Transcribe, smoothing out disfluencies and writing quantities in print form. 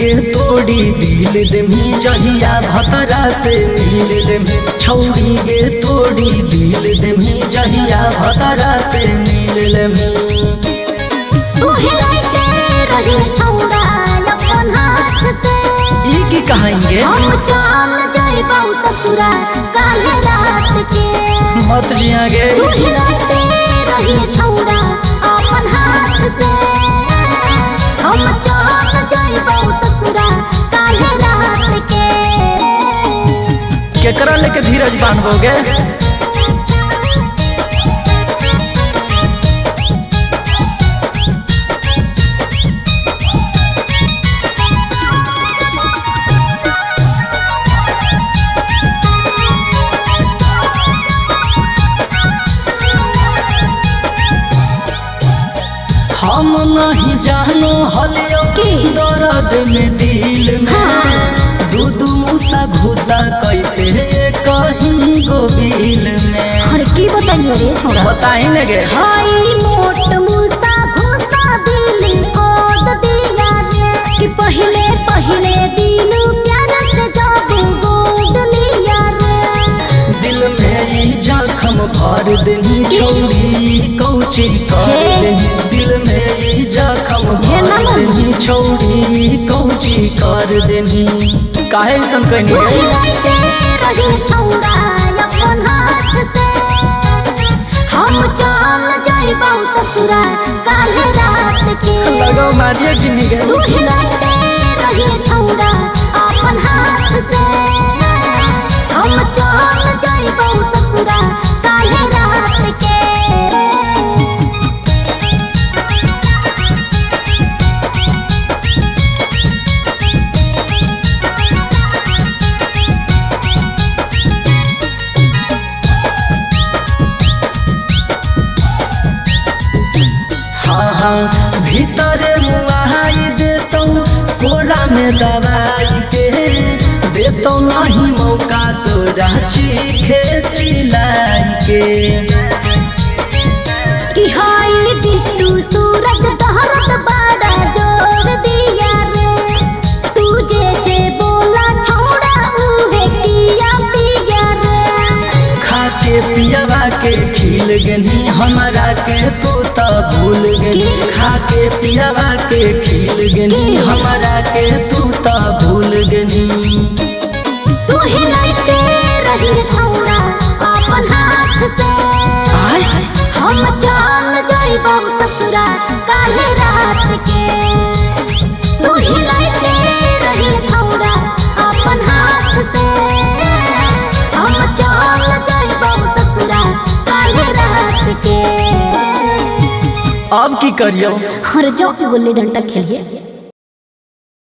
के तोड़ी दिल देमी जहिया भतरा से मिल देमी छौड़ी के तोड़ी दिल देमी जहिया भतरा से मिल देमी तू हिलाते रही छौड़ा अपन हाथ से ई की कहाएंगे हम चल जाइबौ ससुरा काले रात के मत जियागे तू हिलाते रही छौड़ा अपन हाथ से हम चल जाइबौ ससुरा काले रात के केकरा लेके धीरज बांधोगे हम नहीं जानो हलियो दर्द में दिल में दूधू मूसा घुसा कैसे कहीं गोबिल में अरे की बताइए रे छोरा बताई लगे हाई मोट मूसा घुसा दिल को दिया रे कि पहले पहले दिन प्यार से जादू गोद लिया रे दिल में ई जख्म भर देनी छोड़ी कौची कर देनी दिल में ई जख्म भर देनी छोड़ी कौची कर देनी काहे सन कहनी रे हिलाते रही छौड़ा अपन हाथ से हम चल जाइबौ ससुरा काले रात के लगो मारिए जिमी गए तू हिलाते रही छौड़ा अपन हाथ से हम चल जाइबौ ससुरा काले रात के भीतरे मुआई देतौ कोरा में दवाई के देतौ नहीं मौका तोरा चीखे चिलाई के कि हाय बिट्टू सूरज दहरत बड़ा जोर दिया रे तुझे जे बोला छोड़ा उहे पिया पिया रे खाके पियावा के खिल गनी हमारा के तो भूल गनी खाके पियावा के खिल गनी हमारा के तू भूल गनी तू हिलाते रही छौड़ा अपन हाथ से हम चल जाइबौ ससुरा काले रात के तू हिलाते रही छौड़ा अपन हाथ से हम चल जाइबौ ससुरा काले रात के अब की करियो हर जो गुल्ली डंडा खेलिए।